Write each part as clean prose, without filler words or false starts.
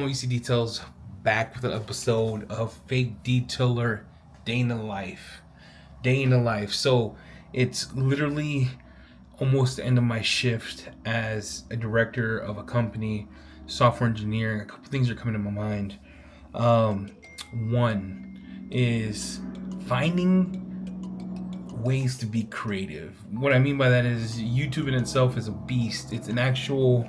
USE Details back with an episode of Fake Detailer Day in the Life. Day in the Life. So it's literally almost the end of my shift as a director of a company, software engineer. A couple things are coming to my mind. One is finding ways to be creative. What I mean by that is YouTube in itself is a beast. It's an actual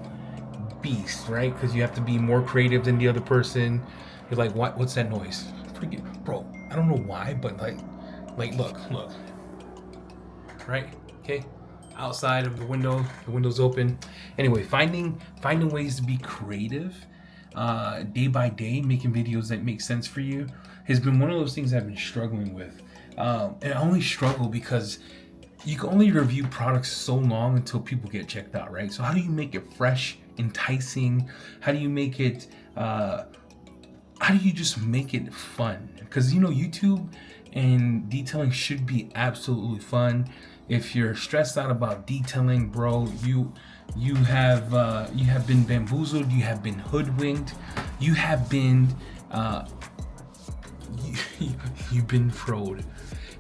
beast, right? Because you have to be more creative than the other person. You're like, what's that noise? Bro, I don't know why, but like look, right? Okay, outside of the window's open. Anyway, finding ways to be creative, day by day, making videos that make sense for you has been one of those things I've been struggling with, and I only struggle because you can only review products so long until people get checked out, right? So how do you make it fresh, enticing? How do you make it how do you just make it fun? Because YouTube and detailing should be absolutely fun. If you're stressed out about detailing, bro, you have been bamboozled, you have been hoodwinked, you have been you've been fraud.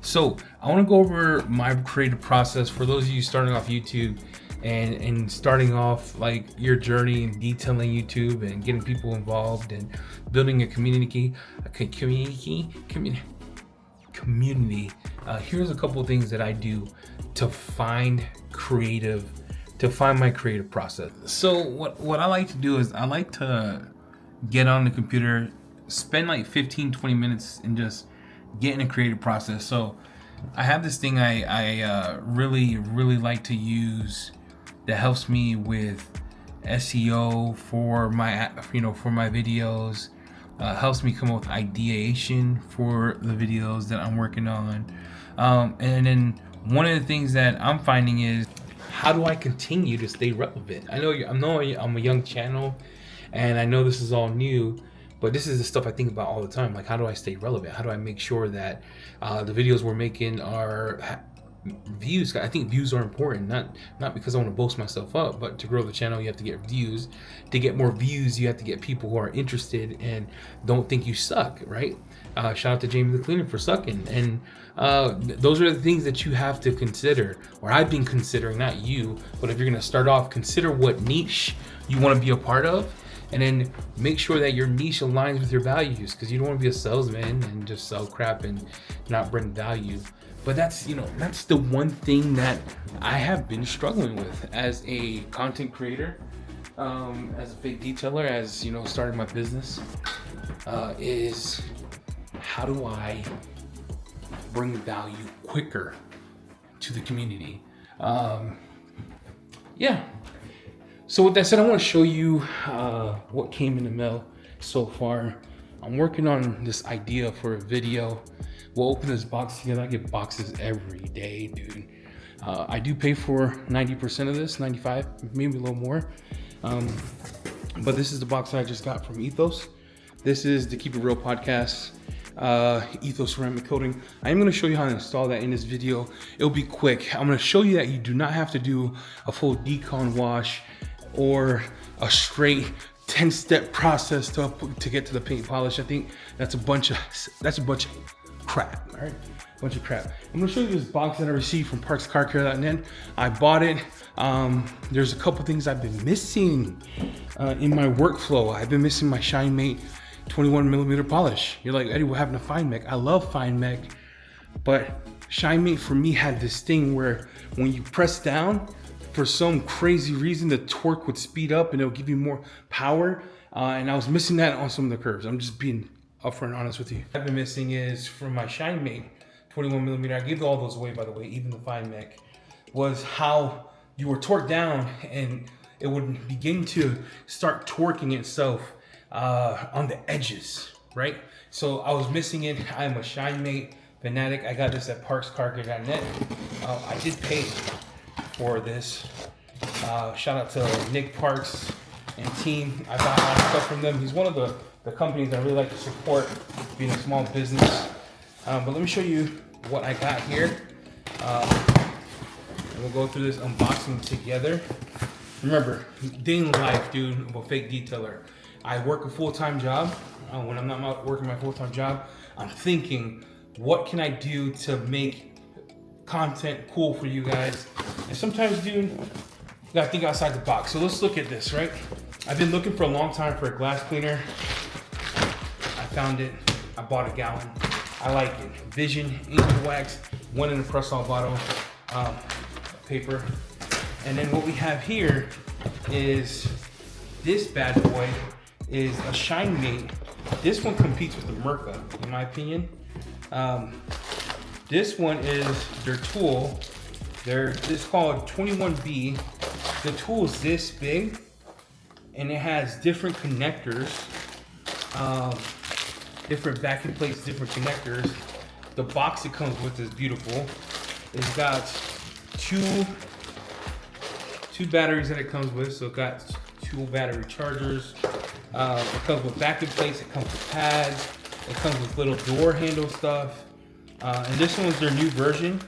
So I want to go over my creative process for those of you starting off YouTube and starting off like your journey in detailing YouTube and getting people involved and building a community. Here's a couple of things that I do to find my creative process. So what I like to do is I like to get on the computer, spend like 15-20 minutes and just get in a creative process. So I have this thing I really like to use that helps me with SEO for my videos, helps me come up with ideation for the videos that I'm working on, and then one of the things that I'm finding is, how do I continue to stay relevant? I know I'm a young channel and I know this is all new, but this is the stuff I think about all the time. Like, how do I stay relevant? How do I make sure that the videos we're making are views? I think views are important, not because I want to boast myself up, but to grow the channel, you have to get views. To get more views, you have to get people who are interested and don't think you suck, right? Shout out to Jamie the Cleaner for sucking. And those are the things that you have to consider, or I've been considering, not you, but if you're going to start off, consider what niche you want to be a part of. And then make sure that your niche aligns with your values, because you don't want to be a salesman and just sell crap and not bring value. But that's the one thing that I have been struggling with as a content creator, as a fake detailer, as starting my business, is how do I bring value quicker to the community? Yeah. So with that said, I want to show you what came in the mail so far. I'm working on this idea for a video. We'll open this box together. I get boxes every day, dude. I do pay for 90% of this, 95, maybe a little more. But this is the box that I just got from Ethos. This is the Keep It Real podcast, Ethos ceramic coating. I am going to show you how to install that in this video. It'll be quick. I'm going to show you that you do not have to do a full decon wash or a straight 10-step process to get to the paint polish. I think that's a bunch of crap. All right, bunch of crap. I'm gonna show you this box that I received from parkscarcare.net. I bought it. There's a couple things I've been missing in my workflow. I've been missing my ShineMate 21mm polish. You're like, Eddie, what happened to Fine Mech? I love Fine Mech, but ShineMate for me had this thing where when you press down, for some crazy reason, the torque would speed up and it'll give you more power. And I was missing that on some of the curves. I'm just being upfront and honest with you. What I've been missing is from my ShineMate 21mm, I gave all those away, by the way, even the Fine Mech, was how you were torqued down and it would begin to start torquing itself on the edges, right? So I was missing it. I'm a ShineMate fanatic. I got this at parkscarcare.net. I did pay for this. Shout out to Nick Parks and team. I bought a lot of stuff from them. He's one of the companies I really like to support, being a small business. But let me show you what I got here. We'll go through this unboxing together. Remember, day in life, dude, of a fake detailer. I work a full-time job. When I'm not working my full-time job, I'm thinking, what can I do to make content cool for you guys? And sometimes, dude, you gotta think outside the box. So let's look at this, right? I've been looking for a long time for a glass cleaner. I found it. I bought a gallon. I like it. Vision, Angel Wax, one in a press-on bottle, paper. And then what we have here is this bad boy is a Shine Mate. This one competes with the Merca, in my opinion. This one is their tool. It's called 21B. The tool is this big, and it has different connectors, different backing plates, different connectors. The box it comes with is beautiful. It's got two batteries that it comes with, so it got 2 battery chargers. It comes with backing plates, it comes with pads, it comes with little door handle stuff. And this one's their new version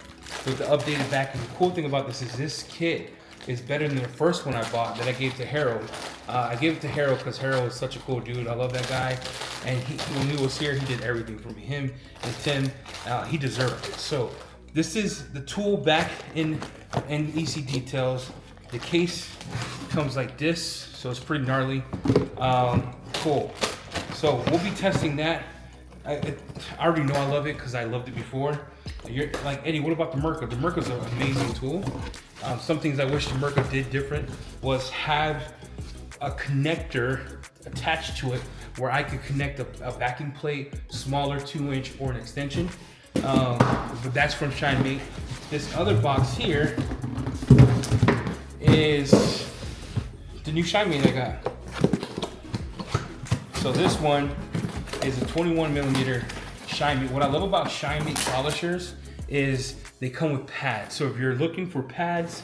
with the updated backing. The cool thing about this is this kit is better than the first one I bought that I gave to Harold. I gave it to Harold because Harold is such a cool dude. I love that guy. And when he was here, he did everything for me. Him and Tim, he deserved it. So this is the tool back in EC Details. The case comes like this, so it's pretty gnarly. Cool. So we'll be testing that. I already know I love it because I loved it before. You're like, Eddie, what about the Merca? The Merca's an amazing tool. Some things I wish the Merca did different was have a connector attached to it where I could connect a backing plate, smaller 2-inch or an extension. But that's from Shine Mate. This other box here is the new Shine Mate I got. So this one is a 21mm Shine Mate. What I love about Shine Mate polishers is they come with pads. So if you're looking for pads,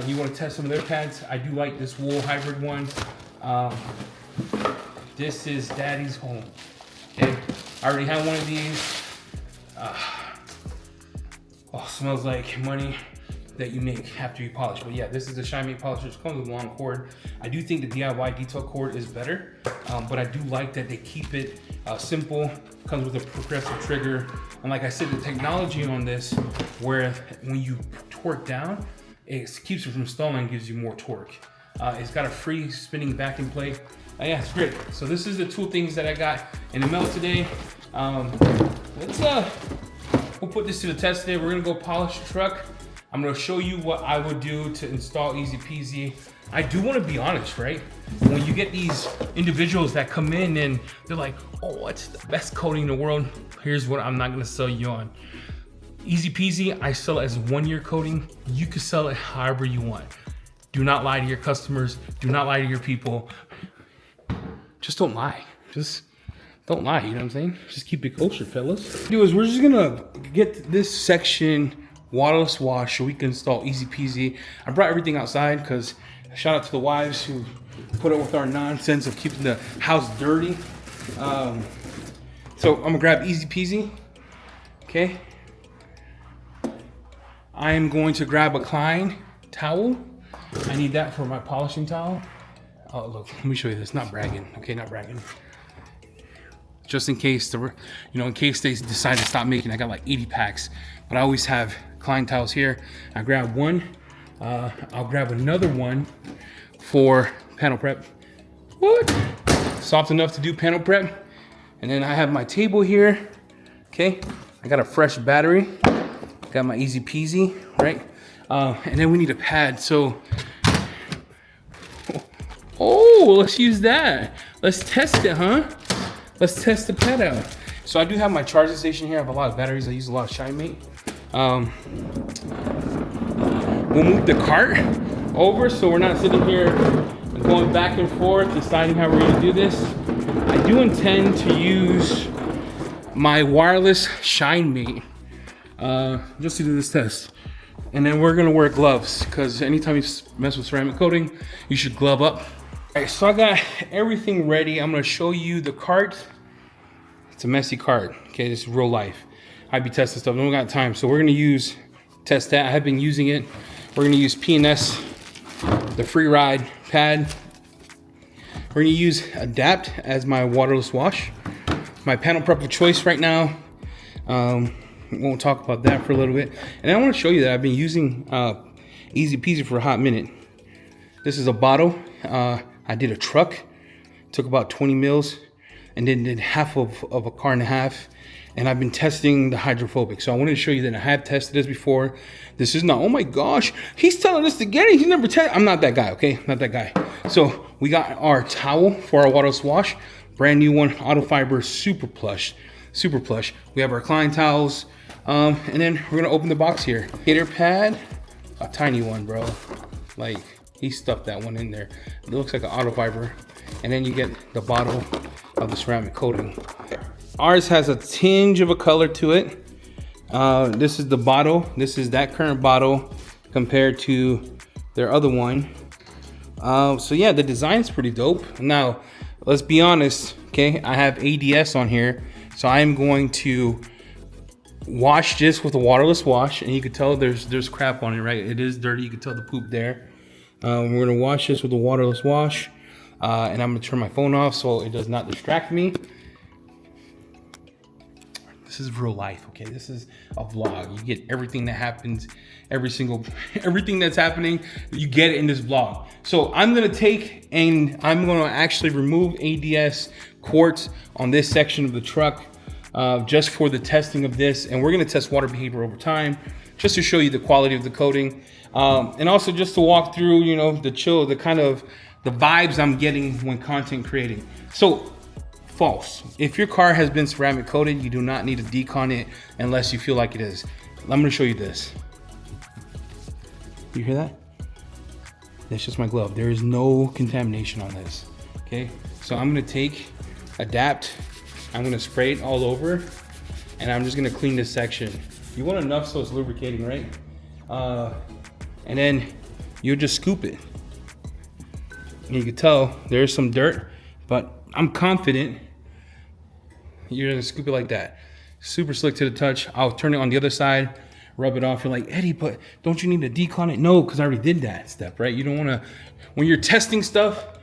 you want to test some of their pads, I do like this wool hybrid one. This is Daddy's Home. Okay, I already have one of these. Oh, smells like money that you make after you polish. But yeah, this is a Shine Mate polisher. It comes with a long cord. I do think the DIY detail cord is better, but I do like that they keep it simple. Comes with a progressive trigger. And like I said, the technology on this, where when you torque down, it keeps it from stalling, gives you more torque. It's got a free spinning backing plate. Yeah, it's great. So this is the 2 things that I got in the mail today. We'll put this to the test today. We're gonna go polish the truck. I'm gonna show you what I would do to install Easy Peasy. I do wanna be honest, right? When you get these individuals that come in and they're like, oh, it's the best coating in the world. Here's what I'm not gonna sell you on. Easy Peasy, I sell it as 1-year coating. You can sell it however you want. Do not lie to your customers. Do not lie to your people. Just don't lie. Just don't lie, you know what I'm saying? Just keep it kosher, fellas. Anyways, we're just gonna get this section waterless wash so we can install Easy Peasy. I brought everything outside because shout out to the wives who put up with our nonsense of keeping the house dirty. So I'm gonna grab Easy Peasy, okay? I am going to grab a Klein towel. I need that for my polishing towel. Oh, look, let me show you this. Not bragging, okay, not bragging. Just in case, in case they decide to stop making, I got like 80 packs. But I always have Klein towels here. I grab one. I'll grab another one for panel prep. What? Soft enough to do panel prep. And then I have my table here, okay? I got a fresh battery. Got my Easy Peasy, right? And then we need a pad, so. Oh, let's use that. Let's test it, huh? Let's test the pad out. So I do have my charging station here. I have a lot of batteries. I use a lot of Shine Mate. We'll move the cart over so we're not sitting here going back and forth deciding how we're gonna do this. I do intend to use my wireless Shine Mate just to do this test. And then we're gonna wear gloves because anytime you mess with ceramic coating, you should glove up. All right, so I got everything ready. I'm gonna show you the cart. It's a messy cart, okay? This is real life. I'd be testing stuff, I don't got time. So we're gonna test that. I have been using it. We're gonna use P&S, the free ride pad. We're gonna use Adapt as my waterless wash. My panel prep of choice right now. Won't talk about that for a little bit. And I wanna show you that I've been using Easy Peasy for a hot minute. This is a bottle. I did a truck, took about 20 mils, and then did half of a car and a half. And I've been testing the hydrophobic. So I wanted to show you that I have tested this before. This is not, oh my gosh, he's telling us to get it. He's never tested. I'm not that guy, okay? Not that guy. So we got our towel for our waterless wash. Brand new one, auto fiber, super plush, super plush. We have our Klein towels. And then we're gonna open the box here. Hater pad, a tiny one, bro. Like, he stuffed that one in there. It looks like an auto fiber. And then you get the bottle of the ceramic coating. Ours has a tinge of a color to it. This is the bottle. This is that current bottle compared to their other one. So yeah, the design's pretty dope. Now, let's be honest, okay? I have ADS on here. So I am going to wash this with a waterless wash. And you can tell there's crap on it, right? It is dirty, you can tell the poop there. We're gonna wash this with a waterless wash. And I'm gonna turn my phone off so it does not distract me. This is real life, okay? This is a vlog. You get everything that happens, everything that's happening, you get it in this vlog. So I'm gonna take and I'm gonna actually remove ADS quartz on this section of the truck just for the testing of this. And we're gonna test water behavior over time, just to show you the quality of the coating. And also just to walk through, you know, the kind of the vibes I'm getting when content creating. So, false. If your car has been ceramic coated, you do not need to decon it unless you feel like it is. I'm gonna show you this. You hear that? That's just my glove. There is no contamination on this, okay? So I'm gonna take Adapt, I'm gonna spray it all over, and I'm just gonna clean this section. You want enough so it's lubricating, right? And then you just scoop it. And you can tell there's some dirt, but I'm confident you're gonna scoop it like that. Super slick to the touch. I'll turn it on the other side, rub it off. You're like, Eddie, but don't you need to decon it? No, because I already did that step, right? You don't wanna, when you're testing stuff,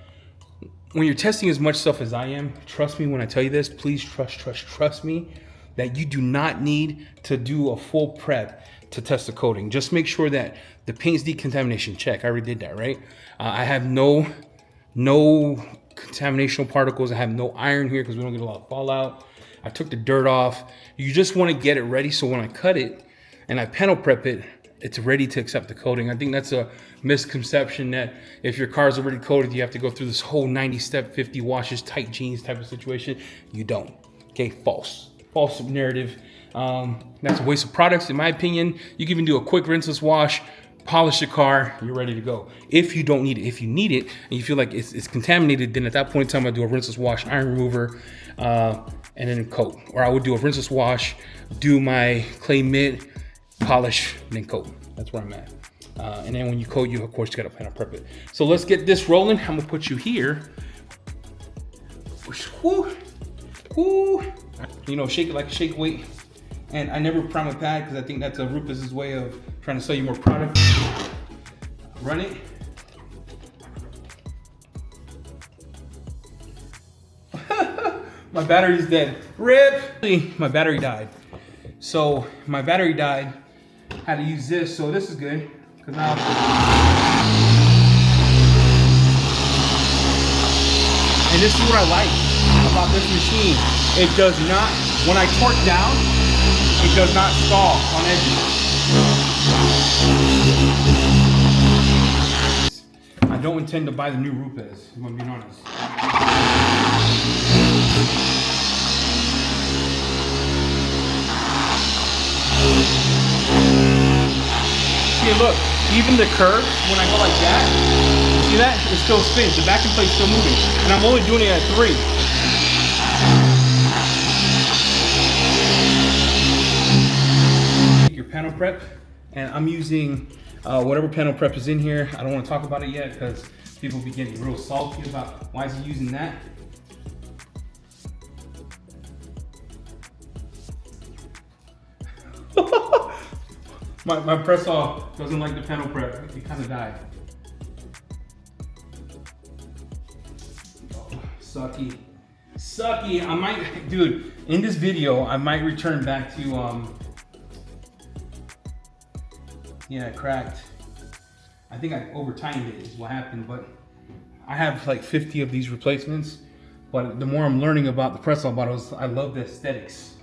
when you're testing as much stuff as I am, trust me when I tell you this, please trust me that you do not need to do a full prep to test the coating. Just make sure that the paint's decontamination check. I already did that, right? I have no contaminational particles. I have no iron here because we don't get a lot of fallout. I took the dirt off. You just want to get it ready so when I cut it and I panel prep it, it's ready to accept the coating. I think that's a misconception that if your car's already coated, you have to go through this whole 90-step, 50 washes, tight jeans type of situation. You don't. Okay, false narrative. That's a waste of products in my opinion. You can even do a quick rinseless wash, polish the car, you're ready to go. If you don't need it, if you need it and you feel like it's contaminated, then at that point in time, I do a rinseless wash, iron remover, and then coat. Or I would do a rinseless wash, do my clay mitt, polish, then coat. That's where I'm at. And then when you coat, you of course gotta panel prep it. So let's get this rolling. I'm gonna put you here. Woo, woo. You know, shake it like a shake weight. And I never prime a pad because I think that's a Rufus's way of trying to sell you more product. Run it. My battery's dead. RIP! My battery died. So my battery died. Had to use this, so this is good. Cause now and this is what I like about this machine. It does not, when I torque down, it does not stall on edges. I don't intend to buy the new Rufus, if I'm being honest. See, look, even the curve, when I go like that, see that? It still spins. The backing plate's still moving. And I'm only doing it at 3. Your panel prep, and I'm using whatever panel prep is in here. I don't want to talk about it yet because people be getting real salty about why is he using that. my press off doesn't like the panel prep. It kind of died. sucky. Sucky. I might, dude, in this video, I might return back to, yeah, it cracked. I think I over-timed it is what happened, but I have like 50 of these replacements. But the more I'm learning about the press-on bottles, I love the aesthetics,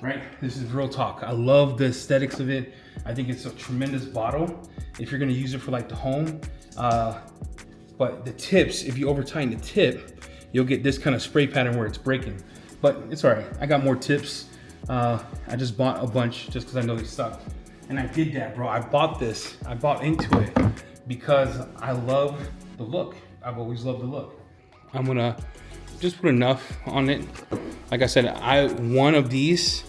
right? This is real talk. I love the aesthetics of it. I think it's a tremendous bottle if you're gonna use it for like the home. But the tips, if you over-tighten the tip, you'll get this kind of spray pattern where it's breaking. But it's all right, I got more tips. I just bought a bunch just because I know they suck. And I did that, bro. I bought into it because I love the look. I've always loved the look. I'm gonna just put enough on it. Like I said, one of these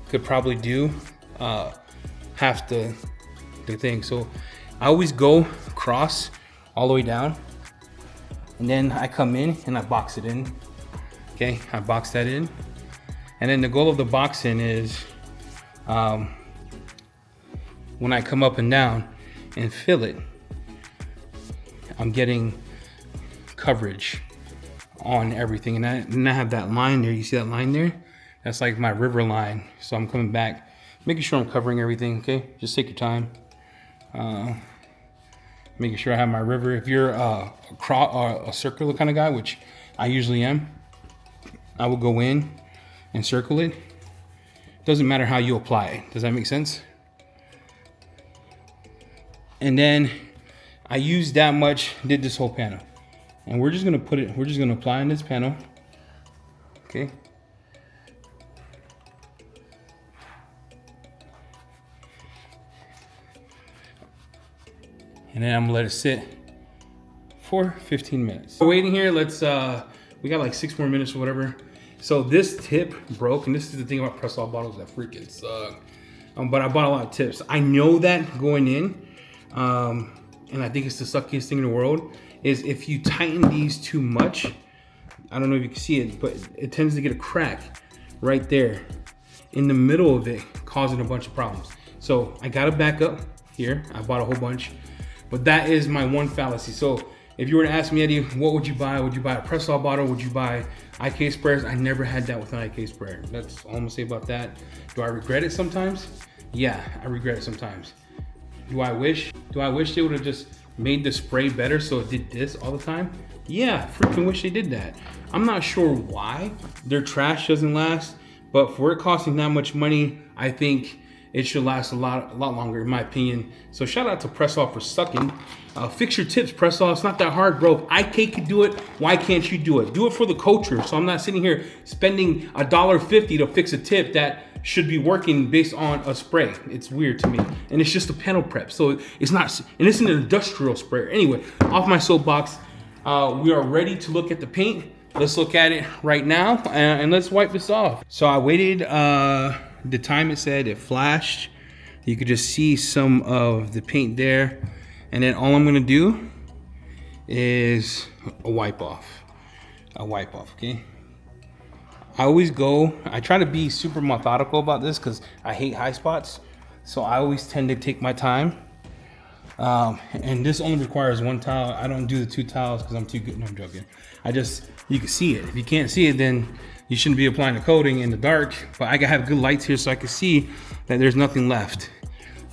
could probably do half the thing. So I always go across all the way down, and then I come in and I box it in. Okay, I box that in. And then the goal of the boxing is when I come up and down and fill it, I'm getting coverage on everything. And I have that line there. You see that line there? That's like my river line. So I'm coming back, making sure I'm covering everything, okay? Just take your time. Making sure I have my river. If you're a circular kind of guy, which I usually am, I will go in and circle it. Doesn't matter how you apply it. Does that make sense? And then I used that much, did this whole panel. And we're just gonna apply in this panel, okay? And then I'm gonna let it sit for 15 minutes. We're waiting here, we got like 6 more minutes or whatever. So this tip broke, and this is the thing about press-off bottles that freaking suck. But I bought a lot of tips. I know that going in, and I think it's the suckiest thing in the world, is if you tighten these too much, I don't know if you can see it, but it tends to get a crack right there in the middle of it, causing a bunch of problems. So I gotta back up here. I bought a whole bunch, but that is my one fallacy. So if you were to ask me, Eddie, what would you buy? Would you buy a press-off bottle? Would you buy IK sprayers? I never had that with an IK sprayer. That's all I'm gonna say about that. Do I regret it sometimes? Yeah, I regret it sometimes. Do I wish they would have just made the spray better so it did this all the time? Yeah, freaking wish they did that. I'm not sure why their trash doesn't last, but for it costing that much money, I think it should last a lot longer, in my opinion. So shout out to Press Off for sucking. Fix your tips, Press Off. It's not that hard, bro. If IK could do it, why can't you do it? Do it for the culture. So I'm not sitting here spending $1.50 to fix a tip that should be working based on a spray. It's weird to me. And it's just a panel prep. So it's not, and it's an industrial sprayer. Anyway, off my soapbox, we are ready to look at the paint. Let's look at it right now and let's wipe this off. So I waited the time it said, it flashed. You could just see some of the paint there. And then all I'm gonna do is a wipe off, okay? I try to be super methodical about this because I hate high spots. So I always tend to take my time. And this only requires 1 towel. I don't do the 2 towels because I'm too good. No, I'm joking. You can see it. If you can't see it, then you shouldn't be applying the coating in the dark. But I gotta have good lights here so I can see that there's nothing left.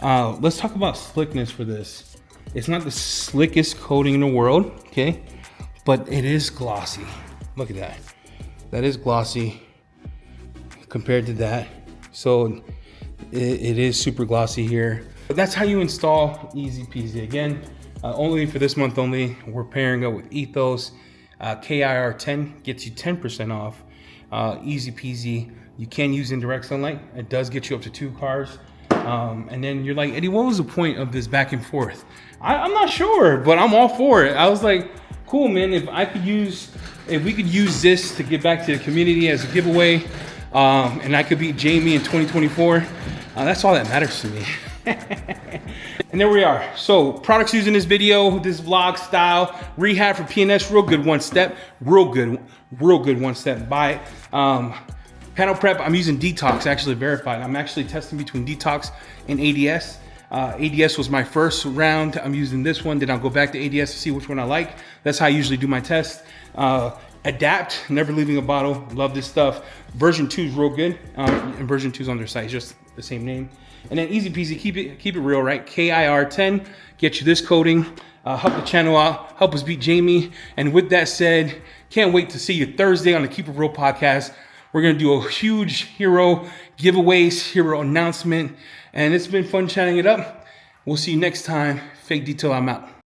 Let's talk about slickness for this. It's not the slickest coating in the world, okay? But it is glossy. Look at that. That is glossy compared to that. So it is super glossy here. But that's how you install easy peasy. Again, only for this month only, we're pairing up with Ethos. KIR10 gets you 10% off. Easy peasy. You can use indirect sunlight. It does get you up to 2 cars. And then you're like, Eddie, what was the point of this back and forth? I'm not sure, but I'm all for it. I was like, cool, man. If we could use this to give back to the community as a giveaway, and I could beat Jamie in 2024, that's all that matters to me. And there we are. So products used in this video, this vlog style, rehab for PNS, real good 1 step, real good 1 step. Buy it. Panel prep, I'm using Detox, actually verified. I'm actually testing between Detox and ADS. ADS was my first round. I'm using this one. Then I'll go back to ADS to see which one I like. That's how I usually do my test. Adapt, never leaving a bottle. Love this stuff. Version 2 is real good. And version 2 is on their site, just the same name. And then easy peasy, keep it real, right? KIR10, get you this coating. Help the channel out, help us beat Jamie. And with that said, can't wait to see you Thursday on the Keep It Real podcast. We're gonna do a huge hero giveaways, hero announcement, and it's been fun chatting it up. We'll see you next time. Fake Detail, I'm out.